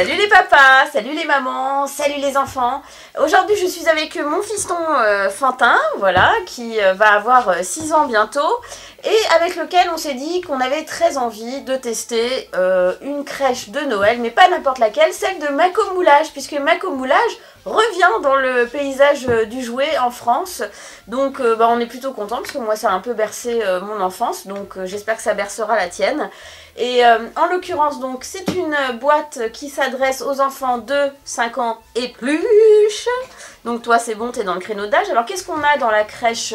Salut les papas, salut les mamans, salut les enfants. Aujourd'hui je suis avec mon fiston Fantin, voilà, qui va avoir 6 ans bientôt, et avec lequel on s'est dit qu'on avait très envie de tester une crèche de Noël, mais pas n'importe laquelle, celle de Mako Moulage, puisque Mako Moulage revient dans le paysage du jouet en France. Donc on est plutôt content, parce que moi ça a un peu bercé mon enfance, donc j'espère que ça bercera la tienne. Et en l'occurrence, donc c'est une boîte qui s'adresse aux enfants de 5 ans et plus. Donc toi c'est bon, t'es dans le créneau d'âge. Alors qu'est-ce qu'on a dans la crèche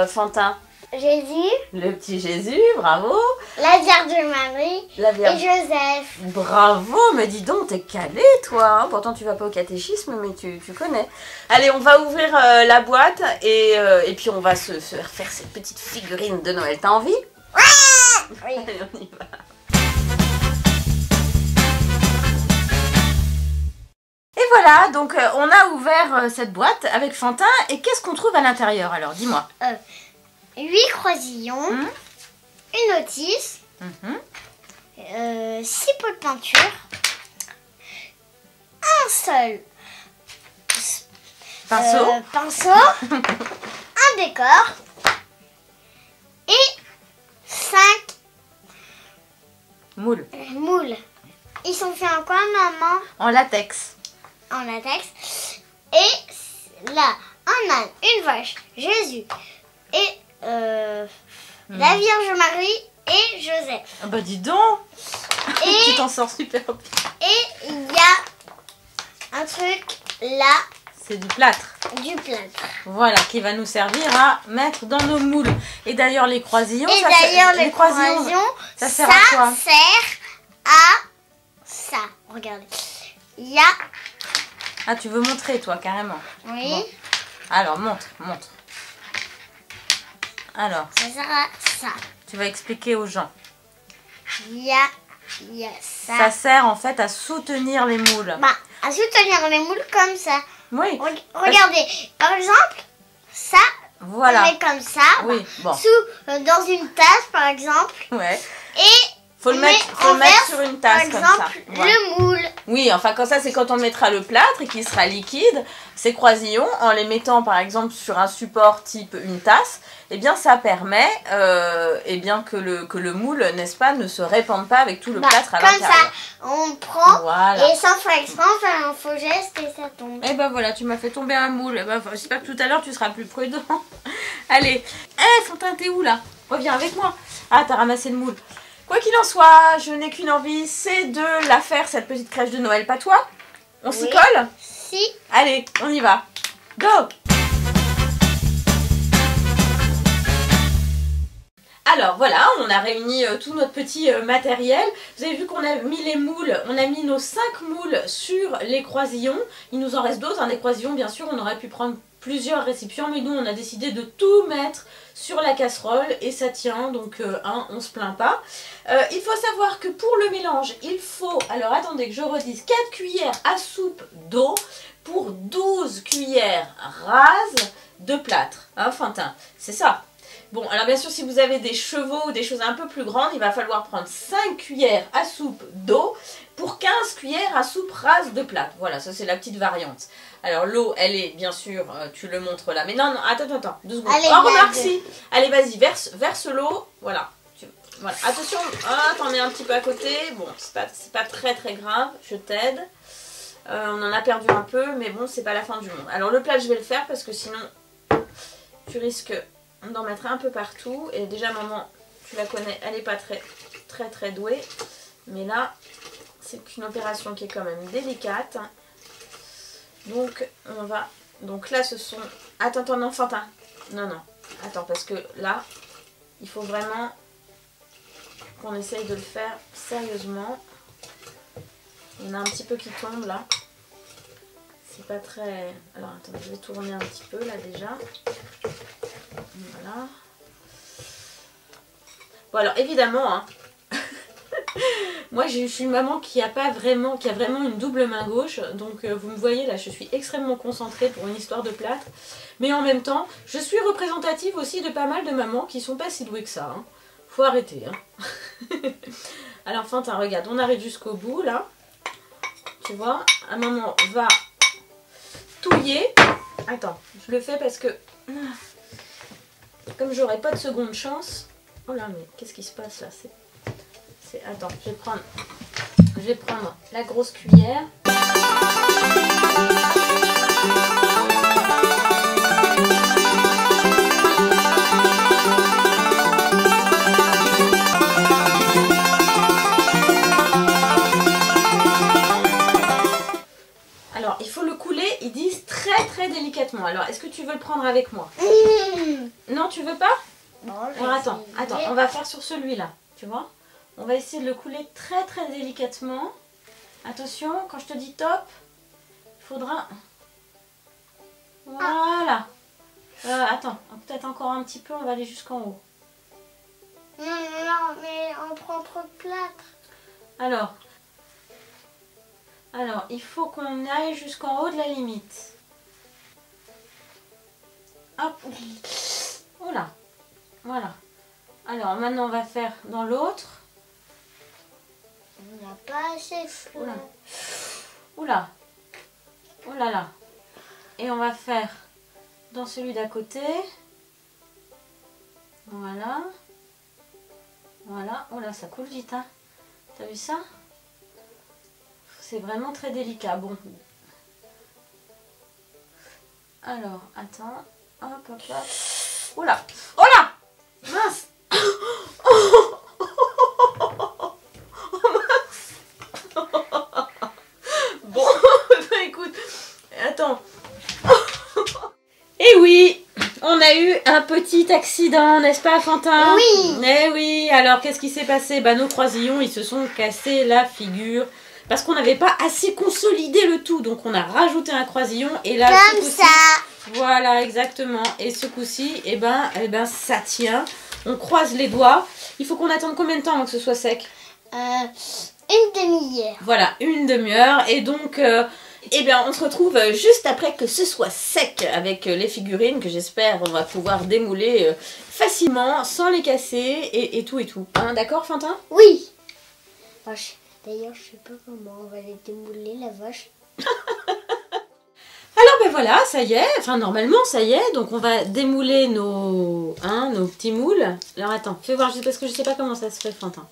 Fantin? Jésus. Le petit Jésus, bravo. La Vierge Marie. La Vierge. Et Joseph. Bravo, mais dis donc, t'es calé toi, hein. Pourtant tu vas pas au catéchisme, mais tu connais. Allez, on va ouvrir la boîte et puis on va se faire cette petite figurine de Noël. T'as envie? Oui. Allez, on y va. Et voilà, donc on a ouvert cette boîte avec Fantin. Et qu'est-ce qu'on trouve à l'intérieur alors? Dis-moi. 8 croisillons, une notice, 6 pots de peinture, un seul pinceau, un décor et 5 Moules. moules. Ils sont faits en quoi, maman? En latex. En latex. Et là, on a une vache, Jésus et la Vierge Marie et Joseph. Ah bah dis donc. Et tu t'en sors super bien. et il y a un truc là, C'est du plâtre. du plâtre. Voilà, qui va nous servir à mettre dans nos moules. Et d'ailleurs les croisillons, Et ça d'ailleurs sert- les croisillons, ça sert à quoi? sert à ça. Regardez. Il y a, Ah, tu veux montrer toi carrément? oui, Bon. Alors montre. Alors, ça sert à ça. tu vas expliquer aux gens. Il y a ça. Ça sert en fait à soutenir les moules. Bah, à soutenir les moules comme ça. Oui. Regardez, par exemple, ça, Voilà. on met comme ça, Oui, bon. dans une tasse par exemple, Ouais. et Faut le on mettre, met faut en le mettre verse, sur une tasse par comme ça. exemple, Voilà. le moule. Oui, enfin comme ça c'est quand on mettra le plâtre et qu'il sera liquide, ces croisillons, en les mettant par exemple sur un support type une tasse, eh bien ça permet eh bien que le moule, n'est-ce pas, ne se répande pas avec tout le plâtre à Comme l'intérieur. ça, on prend Voilà. et sans faire exprès, on fait un faux geste et ça tombe. Et ben voilà, tu m'as fait tomber un moule. Eh ben, j'espère que tout à l'heure tu seras plus prudent. Allez, Fantin, t'es où là? Reviens avec moi. Ah, t'as ramassé le moule. Quoi qu'il en soit, je n'ai qu'une envie, c'est de la faire cette petite crèche de Noël, pas toi? On s'y Oui. colle? Si, Allez, on y va. Go! Alors voilà, on a réuni tout notre petit matériel. Vous avez vu qu'on a mis les moules, on a mis nos 5 moules sur les croisillons. Il nous en reste d'autres, des croisillons bien sûr, on aurait pu prendre plusieurs récipients, mais nous on a décidé de tout mettre sur la casserole et ça tient, donc on se plaint pas. Il faut savoir que pour le mélange, il faut, alors attendez que je redise, 4 cuillères à soupe d'eau pour 12 cuillères rases de plâtre, Fantin, c'est ça. Bon, alors bien sûr, si vous avez des chevaux ou des choses un peu plus grandes, il va falloir prendre 5 cuillères à soupe d'eau pour 15 cuillères à soupe rase de plâtre. Voilà, ça c'est la petite variante. Alors l'eau, elle est bien sûr, tu le montres là. Mais non, attends, 2 secondes. Allez, Oh, remarque regarde. si. Allez, vas-y, verse l'eau. Voilà. Voilà. Attention, t'en mets un petit peu à côté. Bon, c'est pas très grave, je t'aide. On en a perdu un peu, mais bon, c'est pas la fin du monde. Alors le plâtre, je vais le faire parce que sinon, tu risques d'en mettre un peu partout. Et déjà maman, tu la connais, elle n'est pas très douée, mais là c'est une opération qui est quand même délicate, donc on va, donc là ce sont, attends non Fantin, non attends, parce que là il faut vraiment qu'on essaye de le faire sérieusement. Il y en a un petit peu qui tombe là, c'est pas très, alors attends, je vais tourner un petit peu là déjà. Voilà. Bon alors évidemment, moi je suis une maman qui a vraiment une double main gauche, donc vous me voyez là, je suis extrêmement concentrée pour une histoire de plâtre, mais en même temps, je suis représentative aussi de pas mal de mamans qui sont pas si douées que ça. Faut arrêter. Alors Fantin, regarde, on arrive jusqu'au bout là. Tu vois, maman va touiller. Attends, je le fais parce que comme j'aurai pas de seconde chance. Oh là, mais qu'est-ce qui se passe là? Attends, je vais prendre la grosse cuillère. Alors, il faut le couler, ils disent très délicatement. Alors, est-ce que tu veux le prendre avec moi? Non, tu veux pas? Bon, alors attends, on va faire sur celui-là, tu vois. On va essayer de le couler très délicatement. Attention, quand je te dis top, il faudra... Voilà. Attends, peut-être encore un petit peu, on va aller jusqu'en haut. Non, mais on prend trop de plâtre. Alors, il faut qu'on aille jusqu'en haut de la limite. Hop. Oh là. Voilà. Alors, maintenant, on va faire dans l'autre. On n'a pas assez de plâtre. Oula. Oh là là. Et on va faire dans celui d'à côté. Voilà. Voilà. Oh là, ça coule vite, hein. T'as vu ça? C'est vraiment très délicat. Bon. Alors, attends. Hop, hop, hop. Oh là. Oh là. Mince. Bon, écoute, attends. Et oui, on a eu un petit accident, n'est-ce pas, Fantin? Oui. Eh oui, alors qu'est-ce qui s'est passé? Bah, nos croisillons, ils se sont cassés la figure. Parce qu'on n'avait pas assez consolidé le tout. Donc, on a rajouté un croisillon. Et là, comme ça. Voilà, exactement. Et ce coup-ci, eh ben, ça tient. On croise les doigts. Il faut qu'on attende combien de temps avant que ce soit sec? Une demi-heure. Voilà, une demi-heure. Et donc, eh bien, on se retrouve juste après que ce soit sec avec les figurines que j'espère on va pouvoir démouler facilement, sans les casser et tout et tout. Hein, d'accord, Fantin? Oui. D'ailleurs, je sais pas comment on va les démouler, la vache. Alors ben voilà, ça y est, enfin normalement ça y est, donc on va démouler nos petits moules. Alors attends, fais voir, parce que je sais pas comment ça se fait, Fantin.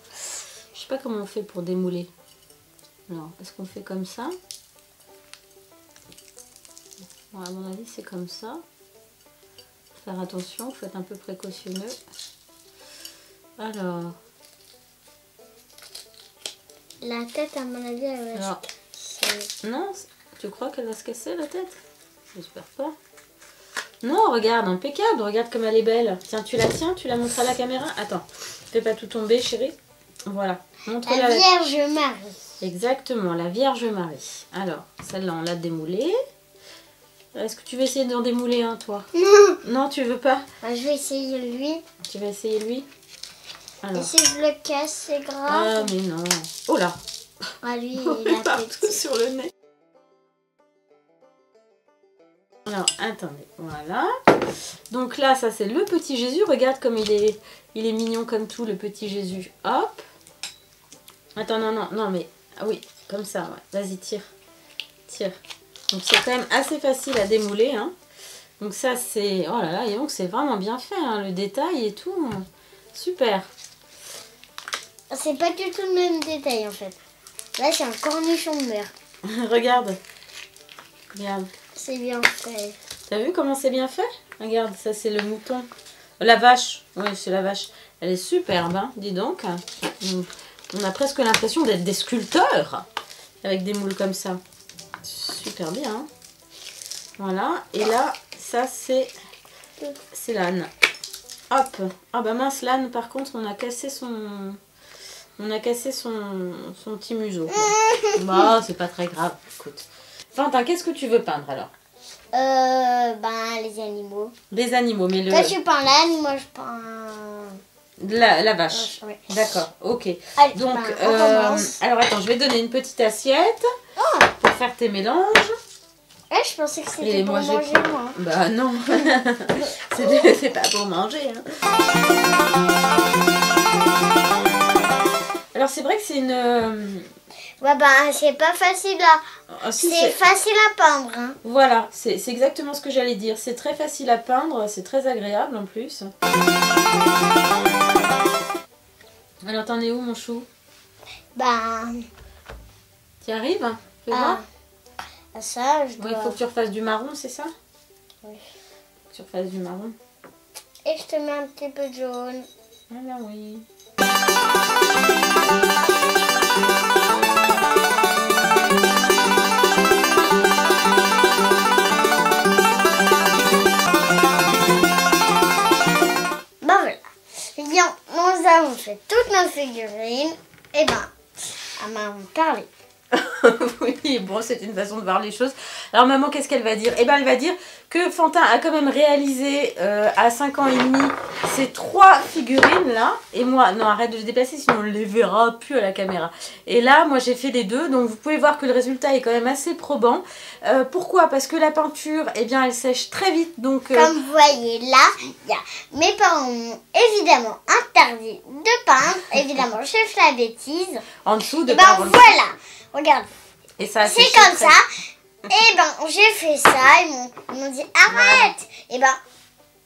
Je sais pas comment on fait pour démouler. Alors, est-ce qu'on fait comme ça? Bon, à mon avis c'est comme ça. Faut faire attention, faut être un peu précautionneux. Alors... La tête, à mon avis, elle va se casser. Non, tu crois qu'elle va se casser la tête? J'espère pas. Non, regarde, impeccable, regarde comme elle est belle. Tiens, tu la montres à la caméra? Attends, fais pas tout tomber, chérie. Voilà, montre-la. La Vierge Marie. Exactement, la Vierge Marie. Alors, celle-là, on l'a démoulée. Est-ce que tu veux essayer d'en démouler un, toi? Non. Non, tu veux pas? Bah, je vais essayer lui. Tu vas essayer lui? Alors. Et si je le casse, c'est grave? Ah, mais non. Oh là. Ah, lui, il il a partout sur le nez. Alors, attendez, voilà. Donc là, ça c'est le petit Jésus. Regarde comme il est mignon comme tout, le petit Jésus. Hop. Attends, non, mais... Ah oui, comme ça, ouais. Vas-y, tire. Tire. Donc c'est quand même assez facile à démouler, hein. Donc ça, c'est... Oh là là, et donc c'est vraiment bien fait, hein. Le détail et tout. Super. C'est pas du tout le même détail, en fait. Là, c'est un cornichon de mer. Regarde. Regarde. C'est bien fait. T'as vu comment c'est bien fait? Regarde, ça c'est le mouton. La vache. Oui, c'est la vache. Elle est superbe, hein, dis donc. On a presque l'impression d'être des sculpteurs avec des moules comme ça. Super bien. Hein. Voilà. Et là, ça c'est l'âne. Hop. Ah bah mince, l'âne, par contre, on a cassé son petit museau. Bah, c'est pas très grave. Écoute. Fantin, qu'est-ce que tu veux peindre alors? Ben, les animaux. Les animaux, mais le... Toi, tu peins l'âne, moi, je peins... La vache. Ouais. D'accord, ok. Allez, donc, ben, on commence. alors attends, je vais donner une petite assiette pour faire tes mélanges. Je pensais que c'était pour manger, moi. Bah non, c'est pas pour manger. Hein. Alors c'est vrai que c'est une... Ouais, ben, c'est pas facile à... Ah, si, c'est facile à peindre. Hein. Voilà, c'est exactement ce que j'allais dire. C'est très facile à peindre, c'est très agréable en plus. Alors, t'en es où, mon chou? Ben... Tu y arrives? Fais voir. Ça, je Ouais, dois... il faut que tu refasses du marron, c'est ça? Oui. Que tu refasses du marron. Et je te mets un petit peu de jaune. Voilà, oui. Bon voilà. Bien, nous avons fait toutes nos figurines. Et ben, à maman parler. Oui, bon, c'est une façon de voir les choses. Alors, maman, qu'est-ce qu'elle va dire? Eh bien, elle va dire que Fantin a quand même réalisé à 5 ans et demi ces 3 figurines là. Et moi, non, arrête de les déplacer, sinon on ne les verra plus à la caméra. Et là, moi, j'ai fait les 2. Donc, vous pouvez voir que le résultat est quand même assez probant. Pourquoi? Parce que la peinture, eh bien, elle sèche très vite. Donc, comme vous voyez là, mes parents m'ont évidemment interdit de peindre. Évidemment, je fais la bêtise. en dessous de Et ben par- voilà, regarde, Et ça a c'est séché comme très ça. Et ben j'ai fait ça, ils m'ont dit arrête. Et ben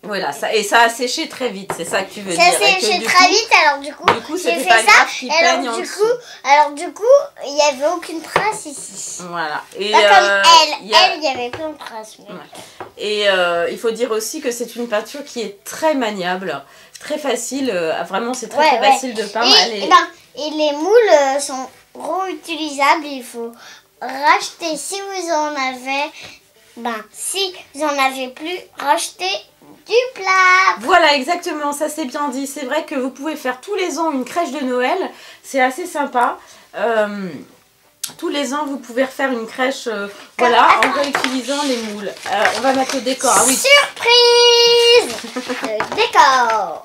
Voilà, et ça a séché très vite, c'est ça que tu veux ça dire. s'est Et que séché du très coup- vite, alors du coup j'ai c'était fait pas ça. grave qu'il Et peigne en dessous. alors du coup, il n'y avait aucune trace ici. Voilà. Et Pas comme il y a- il y avait plein de traces. Mais... Ouais. Et il faut dire aussi que c'est une peinture qui est très maniable, très facile. Vraiment, c'est très, très facile de peindre. Elle est- Et les moules sont réutilisables. Il faut racheter si vous en avez. Si vous en avez plus, rachetez du plat. Voilà, exactement, ça c'est bien dit. C'est vrai que vous pouvez faire tous les ans une crèche de Noël. C'est assez sympa. Tous les ans, vous pouvez refaire une crèche voilà, en réutilisant les moules. On va mettre le décor. Ah oui. Surprise. Le décor.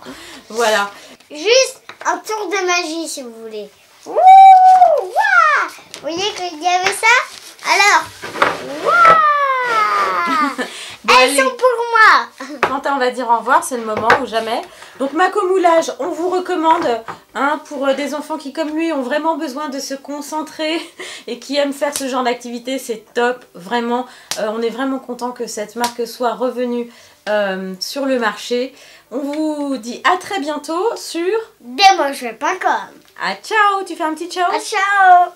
Voilà. Juste un tour de magie si vous voulez. Ouh, ouah. Vous voyez qu'il y avait ça? Alors, ouah. Bon, Elles allez. sont pour moi. Quentin, on va dire au revoir, c'est le moment ou jamais. Donc Mako Moulage, on vous recommande pour des enfants qui comme lui ont vraiment besoin de se concentrer et qui aiment faire ce genre d'activité, c'est top, vraiment. On est vraiment content que cette marque soit revenue sur le marché. On vous dit à très bientôt sur... Desmoches.com. Ah ciao, tu fais un petit ciao? Ciao.